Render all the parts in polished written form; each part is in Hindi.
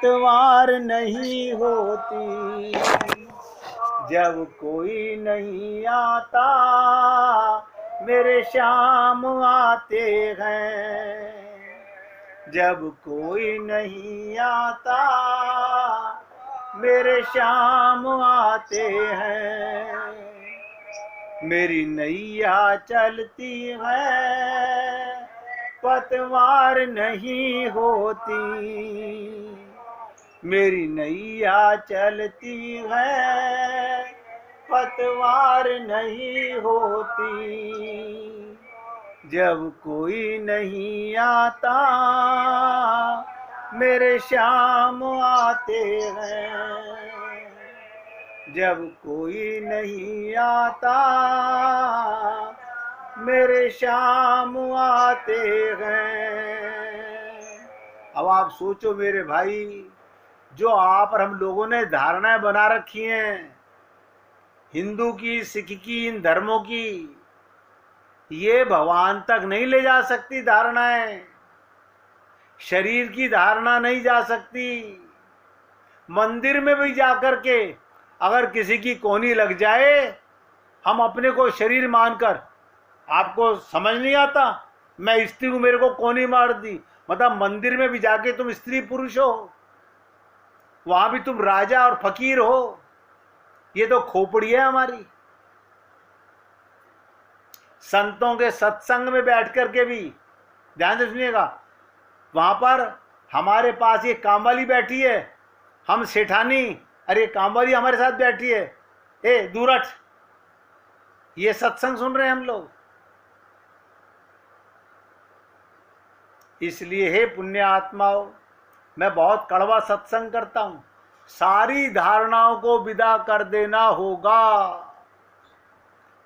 इतवार नहीं होती जब कोई नहीं आता, मेरे श्याम आते हैं। जब कोई नहीं आता, मेरे श्याम आते हैं। मेरी नैया चलती है, पतवार नहीं होती। मेरी नैया चलती है, पतवार नहीं होती। जब कोई नहीं आता, मेरे श्याम आते हैं। जब कोई नहीं आता, मेरे श्याम आते हैं। अब आप सोचो मेरे भाई, जो आप और हम लोगों ने धारणाएं बना रखी हैं, हिंदू की, सिख की, इन धर्मों की, ये भगवान तक नहीं ले जा सकती धारणाएं। शरीर की धारणा नहीं जा सकती। मंदिर में भी जाकर के अगर किसी की कोहनी लग जाए, हम अपने को शरीर मानकर, आपको समझ नहीं आता, मैं स्त्री हूं, मेरे को कोहनी मार दी, मतलब मंदिर में भी जाके तुम स्त्री पुरुष हो, वहां भी तुम राजा और फकीर हो। ये तो खोपड़ी है हमारी। संतों के सत्संग में बैठ करके भी ध्यान से सुनिएगा, वहां पर हमारे पास ये कामवाली बैठी है, हम सेठानी, अरे कामवाली हमारे साथ बैठी है, ए दूर हट। ये सत्संग सुन रहे हैं हम लोग। इसलिए हे पुण्य आत्माओं, मैं बहुत कड़वा सत्संग करता हूं। सारी धारणाओं को विदा कर देना होगा,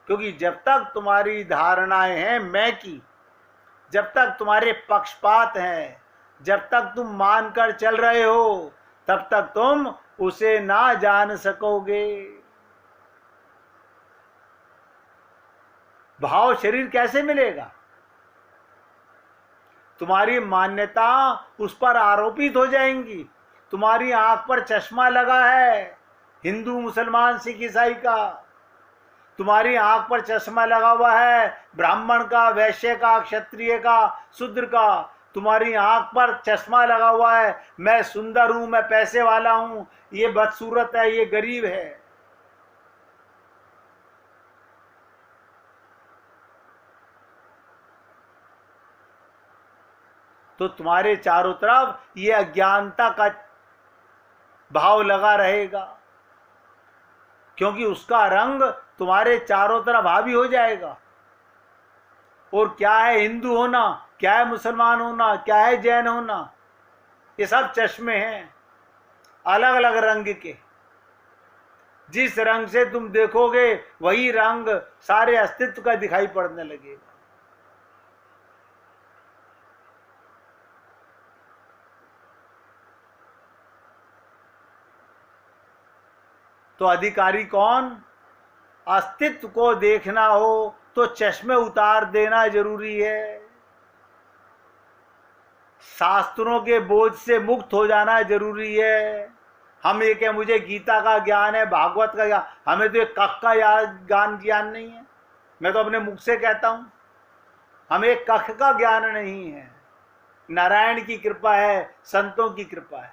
क्योंकि जब तक तुम्हारी धारणाएं हैं मैं की, जब तक तुम्हारे पक्षपात हैं, जब तक तुम मानकर चल रहे हो, तब तक तुम उसे ना जान सकोगे। भाव शरीर कैसे मिलेगा? तुम्हारी मान्यता उस पर आरोपित हो जाएंगी। तुम्हारी आंख पर चश्मा लगा है हिंदू, मुसलमान, सिख, ईसाई का, तुम्हारी आंख पर चश्मा लगा हुआ है ब्राह्मण का, वैश्य का, क्षत्रिय का, शूद्र का, तुम्हारी आंख पर चश्मा लगा हुआ है मैं सुंदर हूं, मैं पैसे वाला हूं, ये बदसूरत है, ये गरीब है। तो तुम्हारे चारों तरफ ये अज्ञानता का भाव लगा रहेगा, क्योंकि उसका रंग तुम्हारे चारों तरफ हावी हो जाएगा। और क्या है हिंदू होना, क्या है मुसलमान होना, क्या है जैन होना, ये सब चश्मे हैं अलग अलग रंग के। जिस रंग से तुम देखोगे वही रंग सारे अस्तित्व का दिखाई पड़ने लगेगा। तो अधिकारी कौन? अस्तित्व को देखना हो तो चश्मे उतार देना जरूरी है। शास्त्रों के बोझ से मुक्त हो जाना जरूरी है। हम ये क्या, मुझे गीता का ज्ञान है, भागवत का ज्ञान, हमें तो एक कख का ज्ञान नहीं है। मैं तो अपने मुख से कहता हूं, हमें एक कख का ज्ञान नहीं है। नारायण की कृपा है, संतों की कृपा है,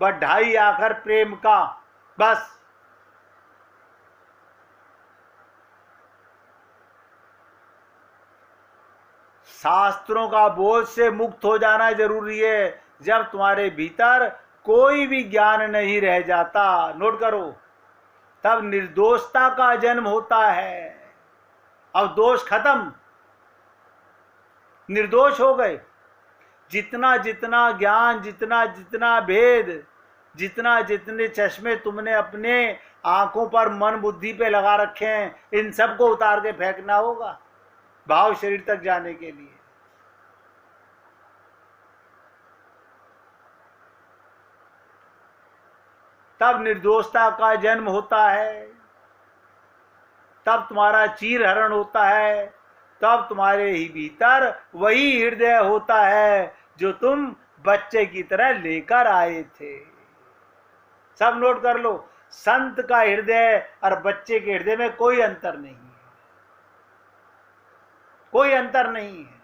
बढ़ाई आकर प्रेम का, बस। शास्त्रों का बोझ से मुक्त हो जाना जरूरी है। जब तुम्हारे भीतर कोई भी ज्ञान नहीं रह जाता, नोट करो, तब निर्दोषता का जन्म होता है। अब दोष खत्म, निर्दोष हो गए। जितना जितना ज्ञान, जितना जितना भेद, जितना जितने चश्मे तुमने अपने आंखों पर, मन बुद्धि पे लगा रखे हैं, इन सबको उतार के फेंकना होगा भाव शरीर तक जाने के लिए। तब निर्दोषता का जन्म होता है, तब तुम्हारा चीर हरण होता है, तब तुम्हारे ही भीतर वही हृदय होता है जो तुम बच्चे की तरह लेकर आए थे। सब नोट कर लो, संत का हृदय और बच्चे के हृदय में कोई अंतर नहीं है, कोई अंतर नहीं है।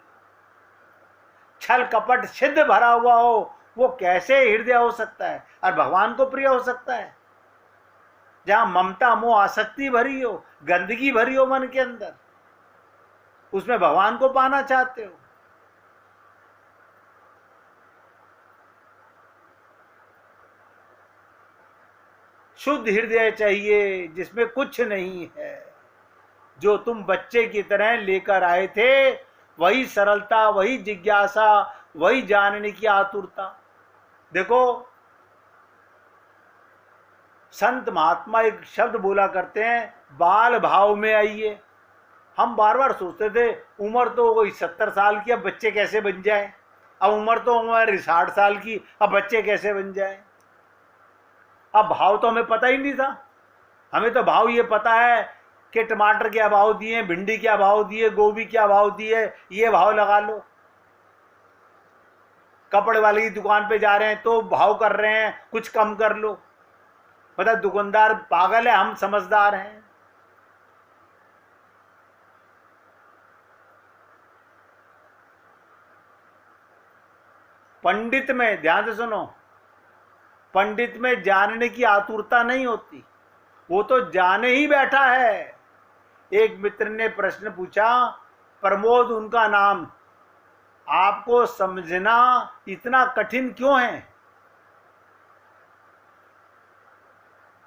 छल कपट सिद्ध भरा हुआ हो वो कैसे हृदय हो सकता है और भगवान को प्रिय हो सकता है? जहां ममता मोह आसक्ति भरी हो, गंदगी भरी हो मन के अंदर, उसमें भगवान को पाना चाहते हो? शुद्ध हृदय चाहिए जिसमें कुछ नहीं है। जो तुम बच्चे की तरह लेकर आए थे, वही सरलता, वही जिज्ञासा, वही जानने की आतुरता। देखो, संत महात्मा एक शब्द बोला करते हैं, बाल भाव में आइए। हम बार बार सोचते थे उम्र तो कोई 70 साल की, अब बच्चे कैसे बन जाए? अब उम्र तो हमारी 60 साल की, अब बच्चे कैसे बन जाए? अब भाव तो हमें पता ही नहीं था। हमें तो भाव ये पता है कि टमाटर क्या भाव दिए, भिंडी क्या भाव दिए, गोभी क्या भाव दिए, ये भाव लगा लो। कपड़े वाले की दुकान पे जा रहे हैं तो भाव कर रहे हैं, कुछ कम कर लो। मतलब दुकानदार पागल है, हम समझदार हैं। पंडित में, ध्यान से सुनो, पंडित में जानने की आतुरता नहीं होती, वो तो जाने ही बैठा है। एक मित्र ने प्रश्न पूछा, प्रमोद उनका नाम, आपको समझना इतना कठिन क्यों है?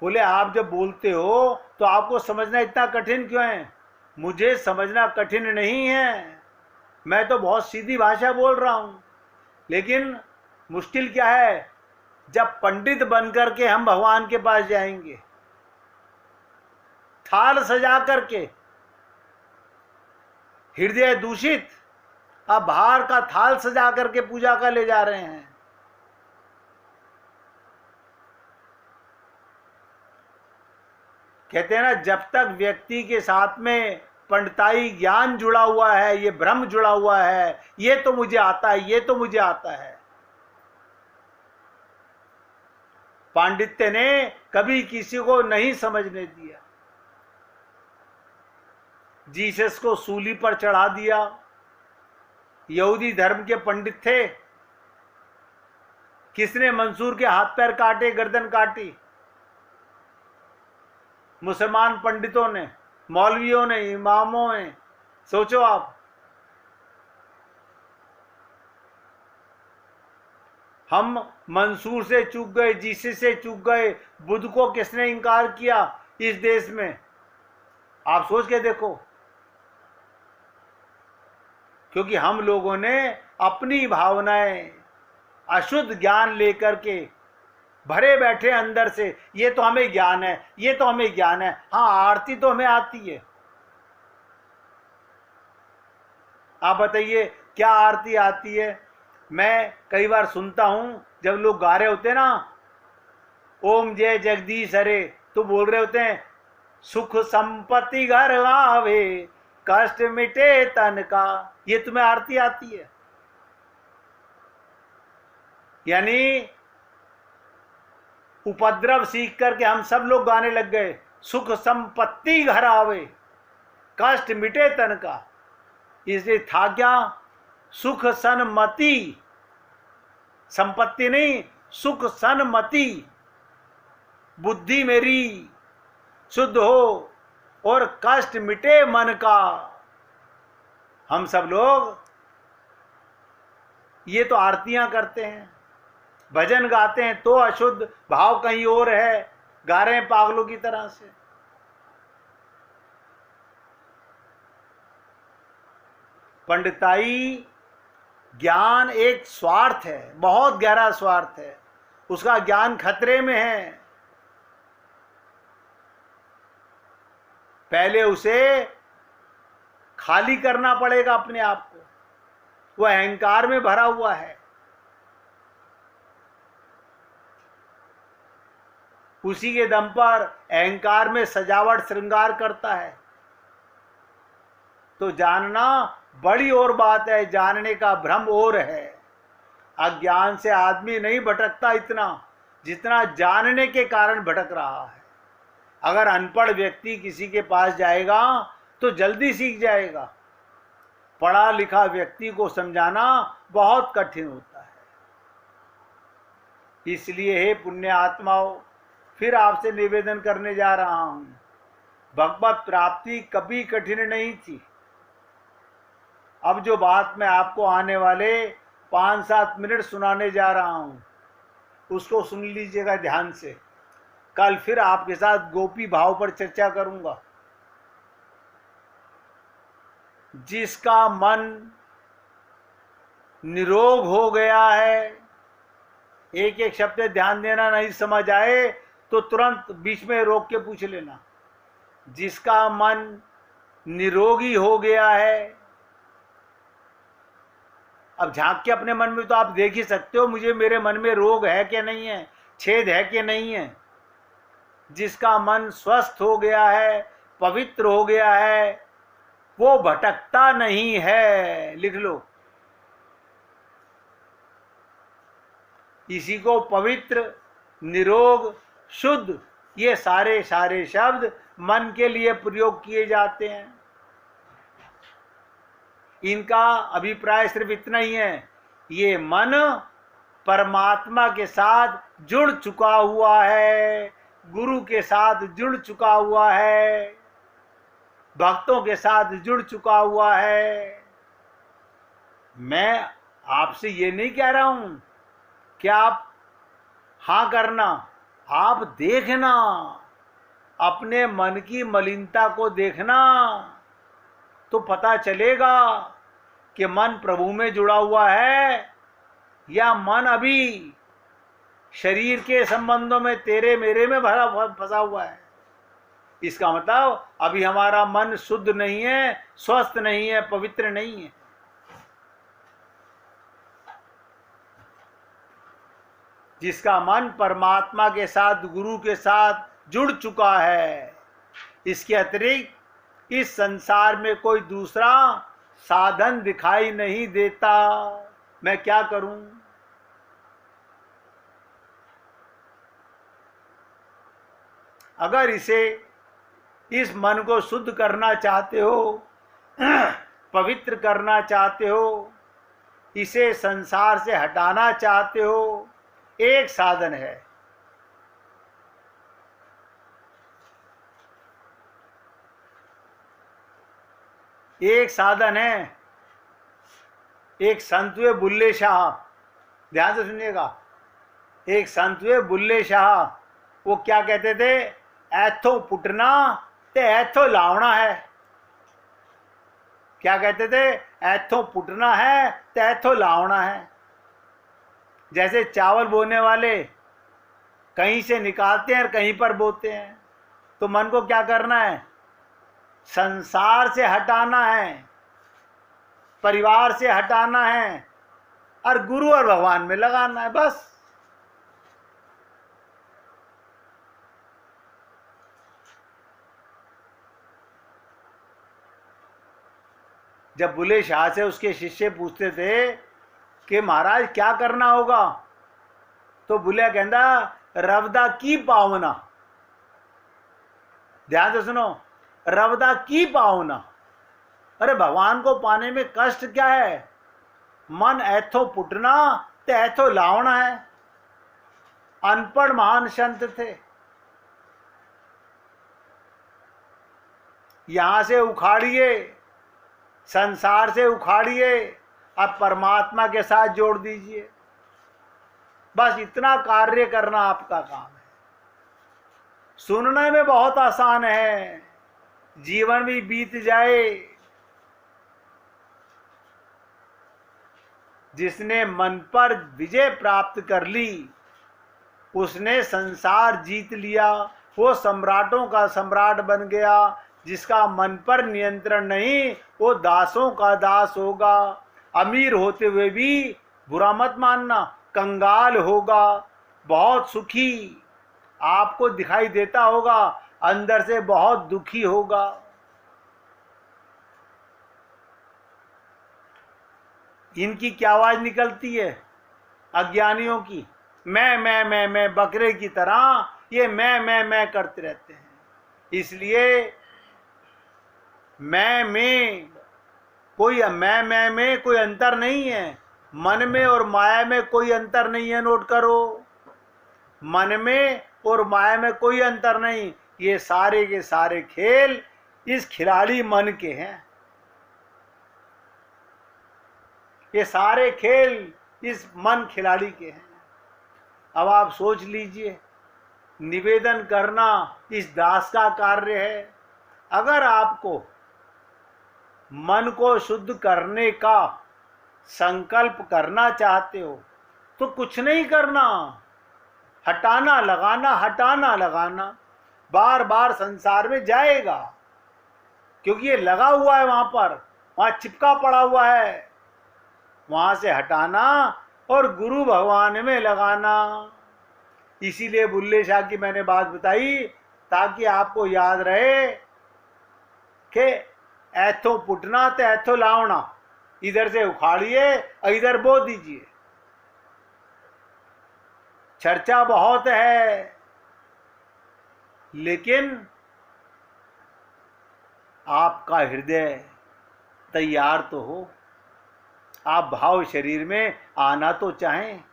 बोले, आप जब बोलते हो तो आपको समझना इतना कठिन क्यों है? मुझे समझना कठिन नहीं है, मैं तो बहुत सीधी भाषा बोल रहा हूं। लेकिन मुश्किल क्या है? जब पंडित बनकर के हम भगवान के पास जाएंगे, थाल सजा करके, हृदय दूषित, अब बाहर का थाल सजा करके पूजा का ले जा रहे हैं। कहते हैं ना, जब तक व्यक्ति के साथ में पंडिताई ज्ञान जुड़ा हुआ है, ये ब्रह्म जुड़ा हुआ है, ये तो मुझे आता है, ये तो मुझे आता है, पांडित्य ने कभी किसी को नहीं समझने दिया। जीसस को सूली पर चढ़ा दिया, यहूदी धर्म के पंडित थे, किसने मंसूर के हाथ पैर काटे, गर्दन काटी? मुसलमान पंडितों ने, मौलवियों ने, इमामों ने। सोचो आप, हम मंसूर से चूक गए, जीसस से चूक गए, बुद्ध को किसने इंकार किया इस देश में? आप सोच के देखो। क्योंकि हम लोगों ने अपनी भावनाएं, अशुद्ध ज्ञान लेकर के भरे बैठे अंदर से, ये तो हमें ज्ञान है, ये तो हमें ज्ञान है। हाँ, आरती तो हमें आती है। आप बताइए क्या आरती आती है? मैं कई बार सुनता हूं जब लोग गा रहे होते हैं ना, ओम जय जगदीश हरे, तो बोल रहे होते हैं, सुख संपत्ति घर आवे, कष्ट मिटे तन का। ये तुम्हें आरती आती है? यानी उपद्रव सीख करके हम सब लोग गाने लग गए, सुख संपत्ति घर आवे, कष्ट मिटे तन का। इसलिए था क्या? सुख सन्मति, संपत्ति नहीं, सुख सन्मति, बुद्धि मेरी शुद्ध हो और कष्ट मिटे मन का। हम सब लोग ये तो आरतियां करते हैं, भजन गाते हैं, तो अशुद्ध भाव कहीं और है, गा रहे हैं पागलों की तरह से। पंडिताई ज्ञान एक स्वार्थ है, बहुत गहरा स्वार्थ है, उसका ज्ञान खतरे में है। पहले उसे खाली करना पड़ेगा अपने आप को, वो अहंकार में भरा हुआ है। उसी के दम पर अहंकार में सजावट श्रृंगार करता है। तो जानना बड़ी और बात है, जानने का भ्रम और है। अज्ञान से आदमी नहीं भटकता इतना जितना जानने के कारण भटक रहा है। अगर अनपढ़ व्यक्ति किसी के पास जाएगा तो जल्दी सीख जाएगा, पढ़ा लिखा व्यक्ति को समझाना बहुत कठिन होता है। इसलिए हे पुण्य आत्माओं, फिर आपसे निवेदन करने जा रहा हूं, भगवत प्राप्ति कभी कठिन नहीं थी। अब जो बात मैं आपको आने वाले 5-7 मिनट सुनाने जा रहा हूं उसको सुन लीजिएगा ध्यान से। कल फिर आपके साथ गोपी भाव पर चर्चा करूंगा। जिसका मन निरोग हो गया है, एक एक शब्द ध्यान देना, नहीं समझ आए तो तुरंत बीच में रोक के पूछ लेना। जिसका मन निरोगी हो गया है, अब झांक के अपने मन में तो आप देख ही सकते हो मुझे मेरे मन में रोग है कि नहीं है, छेद है कि नहीं है। जिसका मन स्वस्थ हो गया है, पवित्र हो गया है, वो भटकता नहीं है। लिख लो, इसी को पवित्र, निरोग, शुद्ध, ये सारे शब्द मन के लिए प्रयोग किए जाते हैं। इनका अभिप्राय सिर्फ इतना ही है, ये मन परमात्मा के साथ जुड़ चुका हुआ है, गुरु के साथ जुड़ चुका हुआ है, भक्तों के साथ जुड़ चुका हुआ है। मैं आपसे ये नहीं कह रहा हूं कि आप हाँ करना, आप देखना, अपने मन की मलिनता को देखना तो पता चलेगा कि मन प्रभु में जुड़ा हुआ है या मन अभी शरीर के संबंधों में तेरे मेरे में भरा फंसा हुआ है। इसका मतलब अभी हमारा मन शुद्ध नहीं है, स्वस्थ नहीं है, पवित्र नहीं है। जिसका मन परमात्मा के साथ, गुरु के साथ जुड़ चुका है, इसके अतिरिक्त इस संसार में कोई दूसरा साधन दिखाई नहीं देता। मैं क्या करूं? अगर इस मन को शुद्ध करना चाहते हो, पवित्र करना चाहते हो, इसे संसार से हटाना चाहते हो, एक साधन है। एक साधन है। एक संत हुए बुल्ले शाह, ध्यान से सुनिएगा। एक संत हुए बुल्ले शाह, वो क्या कहते थे? ऐथो पुटना ते ऐथो लावना है। क्या कहते थे? ऐथो पुटना है ते ऐथो लावना है। जैसे चावल बोने वाले कहीं से निकालते हैं और कहीं पर बोते हैं, तो मन को क्या करना है? संसार से हटाना है, परिवार से हटाना है और गुरु और भगवान में लगाना है, बस। जब बुल्ले शाह से उसके शिष्य पूछते थे कि महाराज क्या करना होगा, तो बुल्ले कहता रवदा की पावना। ध्यान से सुनो, रवदा की पावना। अरे भगवान को पाने में कष्ट क्या है? मन ऐथो पुटना ते ऐथो लावना है। अनपढ़ महान संत थे, यहां से उखाड़िए, संसार से उखाड़िए, अब परमात्मा के साथ जोड़ दीजिए। बस इतना कार्य करना आपका काम है। सुनने में बहुत आसान है, जीवन भी बीत जाए। जिसने मन पर विजय प्राप्त कर ली, उसने संसार जीत लिया, वो सम्राटों का सम्राट बन गया। जिसका मन पर नियंत्रण नहीं, वो दासों का दास होगा। अमीर होते हुए भी बुरा मत मानना, कंगाल होगा, बहुत सुखी आपको दिखाई देता होगा, अंदर से बहुत दुखी होगा। इनकी क्या आवाज निकलती है? अज्ञानियों की। मैं बकरे की तरह ये मैं करते रहते हैं। इसलिए में कोई मैं में कोई अंतर नहीं है। मन में और माया में कोई अंतर नहीं है, नोट करो। मन में और माया में कोई अंतर नहीं। ये सारे के सारे खेल इस खिलाड़ी मन के हैं। ये सारे खेल इस मन खिलाड़ी के हैं। अब आप सोच लीजिए, निवेदन करना इस दास का कार्य है। अगर आपको मन को शुद्ध करने का संकल्प करना चाहते हो तो कुछ नहीं करना, हटाना लगाना बार बार संसार में जाएगा, क्योंकि ये लगा हुआ है वहां पर, वहां चिपका पड़ा हुआ है। वहां से हटाना और गुरु भगवान में लगाना। इसीलिए बुल्ले शाह की मैंने बात बताई ताकि आपको याद रहे कि ऐथो पुटना तो ऐथो लावना, इधर से उखाड़िए और इधर बो दीजिए। चर्चा बहुत है, लेकिन आपका हृदय तैयार तो हो। आप भाव शरीर में आना तो चाहें,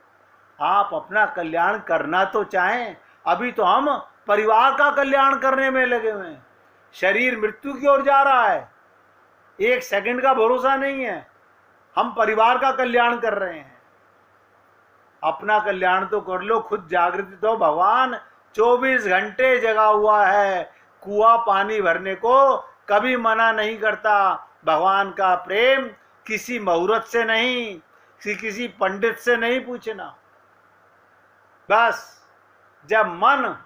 आप अपना कल्याण करना तो चाहें। अभी तो हम परिवार का कल्याण करने में लगे हुए हैं। शरीर मृत्यु की ओर जा रहा है, एक सेकंड का भरोसा नहीं है। हम परिवार का कल्याण कर रहे हैं। अपना कल्याण तो कर लो, खुद जागृत तो भगवान 24 घंटे जगा हुआ है। कुआं पानी भरने को कभी मना नहीं करता। भगवान का प्रेम किसी मुहूर्त से नहीं, किसी पंडित से नहीं पूछना। बस जब मन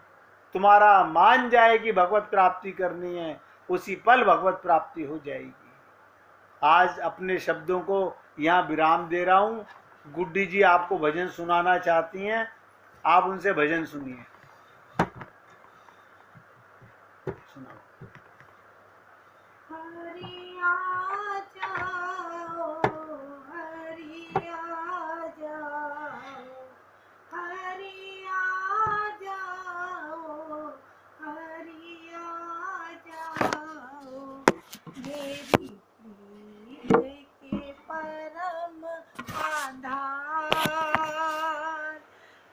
तुम्हारा मान जाए कि भगवत प्राप्ति करनी है, उसी पल भगवत प्राप्ति हो जाएगी। आज अपने शब्दों को यहाँ विराम दे रहा हूँ। गुड्डी जी आपको भजन सुनाना चाहती हैं, आप उनसे भजन सुनिए। सुनाओ। हरि आ जाओ, हरि आ जाओ, हरि आ जाओ, हरि आ जाओ। मेरी प्रीत के परम आधार,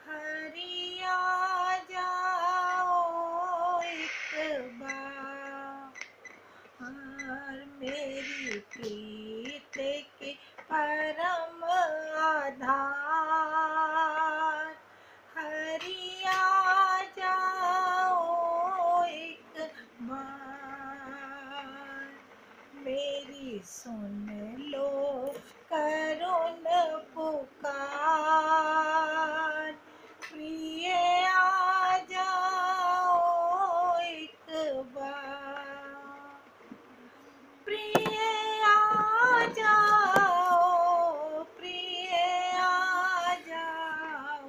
हरि आ जाओ एक बार। मेरी प्रीत के परम आधार, हरि आ जाओ एक बार। मेरी सुन लो करुण पुकार, प्रिय आ जाओ एक बार। प्रिय आ जाओ, प्रिय आ जाओ,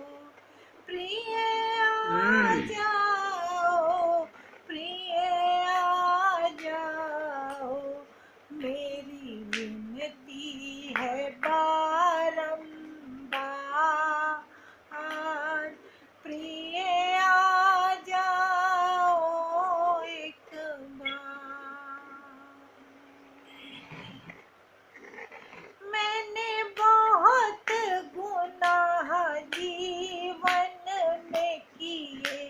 प्रिय आ जाओ, प्रिय आ जाओ। मेरी विनती है बारंबार, प्रिय आ जाओ एक बार। मैंने बहुत गुनाह जीवन में किए,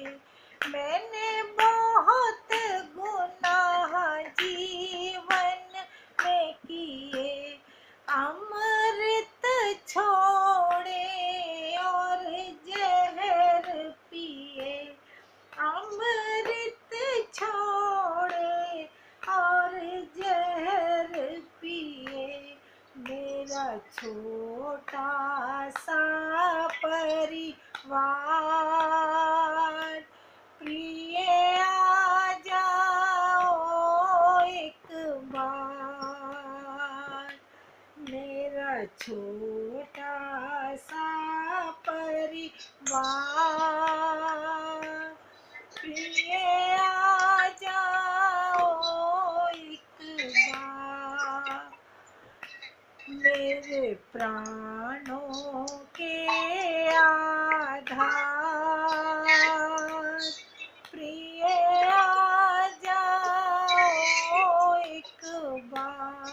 मैंने बहुत गुनाह जीवन में किए। अमृत छोड़े और जहर पिए, अमृत छोड़े और जहर पिए। मेरा छोटा सा परिवार, प्रिय आ जाओ एक बार। मेरा छोटा सा परिवार, प्रिय आ जाओ एक बार। मेरे प्राणों के आधार। प्रिय आ जाओ एक बार।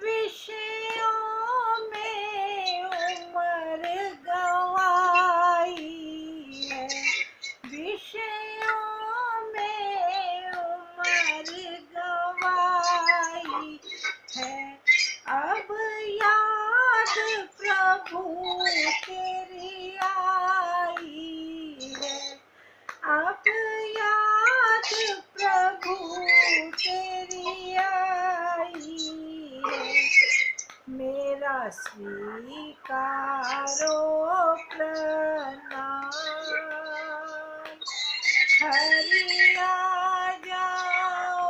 विषयों में उम्र गवाई है, विषयों में उम्र गवाई है। अब याद प्रभु तेरी आई है, अब याद प्रभु तेरी आई है। मेरा स्वीकारो प्रणाम। हरि आ जाओ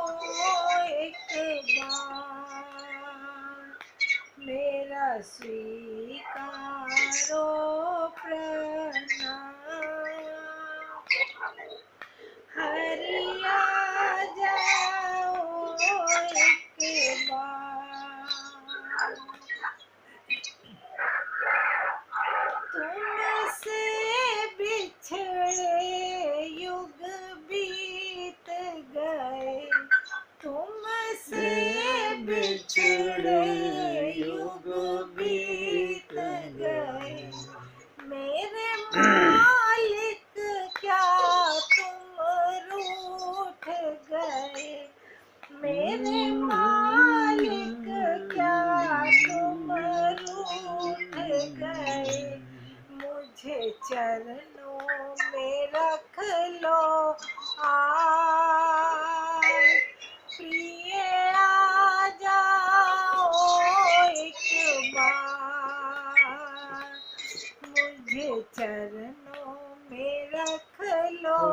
एक बार। मेरा स्वीकारो प्रणाम। हरि आ जाओ एक बार। तुमसे बिछड़े युग बीत गए, तुमसे बिछड़े युग बीत गए। मेरे मालिक क्या तुम रूठ गए, मेरे मालिक क्या तुम रूठ गए। मुझे चरणों में रख लो आज। प्रिय आ जाओ एक बार। मुझे चरणों में रख लो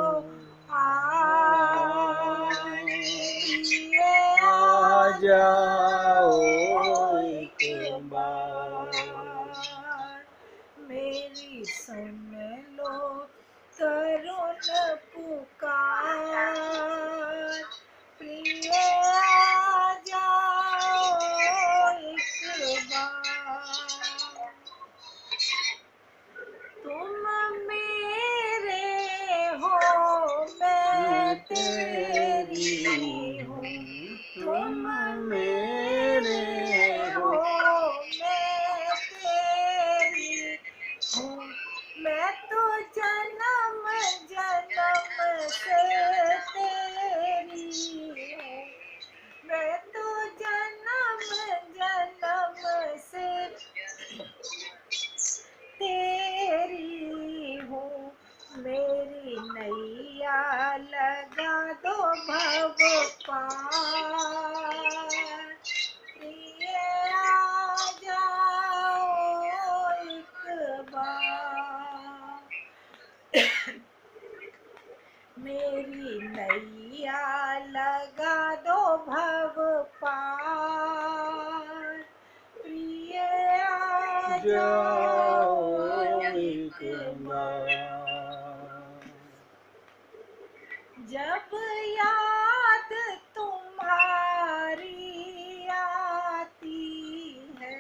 आज। प्रिय आ जाओ एक बार। मेरी सुन लो करुण पुकार। प्रिय आ जाओ एक बार। तुम मेरे हो मैं तेरी हूँ, तुम मेरे हो मैं तेरी हूँ। मैं तो जन्म जन्म से तेरी हूँ, मैं तो जन्म जन्म से तेरी हूँ। मेरी नैया लगा दो भव पार। प्रिय आ जाओ एक बार। मेरी नैया लगा दो भव पार। प्रिय आ जाओ एक बार। जब याद तुम्हारी आती है,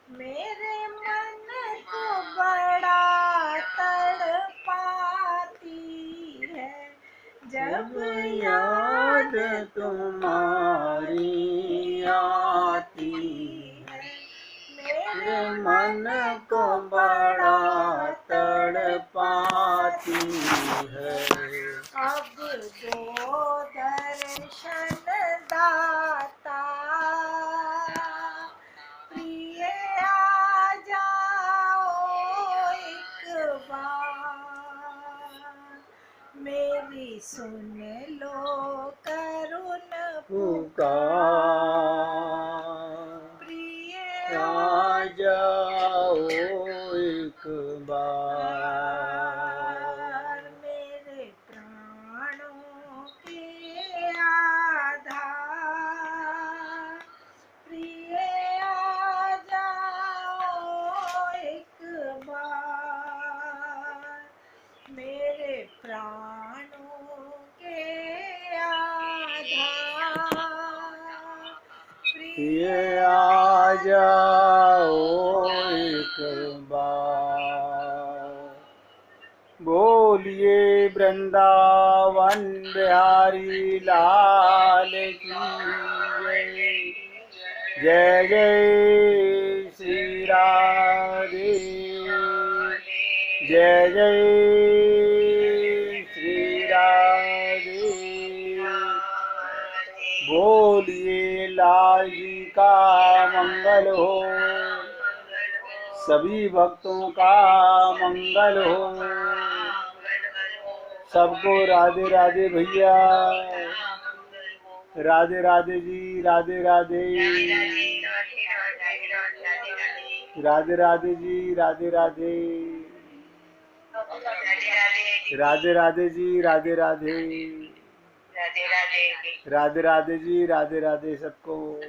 मेरे मन को बड़ा तड़पाती है। जब याद तुम्हारी आती है, मेरे मन को बड़ा तड़पाती है। अब दो दर्शन दाता। प्रिय आ जाओ एक बार। मेरी सुन लो करुण पुकार। प्रिय आ जाओ एक बार। मेरे प्राणों के आधार। प्रिय आ जाओ एक बार। मेरे प्राणों के आधार। प्रिय आ जाओ एक बार। बोलिए वृंदावन बिहारी लाल की जय। जय जय श्री राधे, जय जय श्री राधे। बोलिए लाल जी का मंगल हो, सभी भक्तों का मंगल हो। सबको राधे राधे भैया, राधे राधे जी, राधे राधे, राधे राधे जी, राधे राधे, राधे राधे जी, राधे राधे, राधे राधे जी, राधे राधे सबको।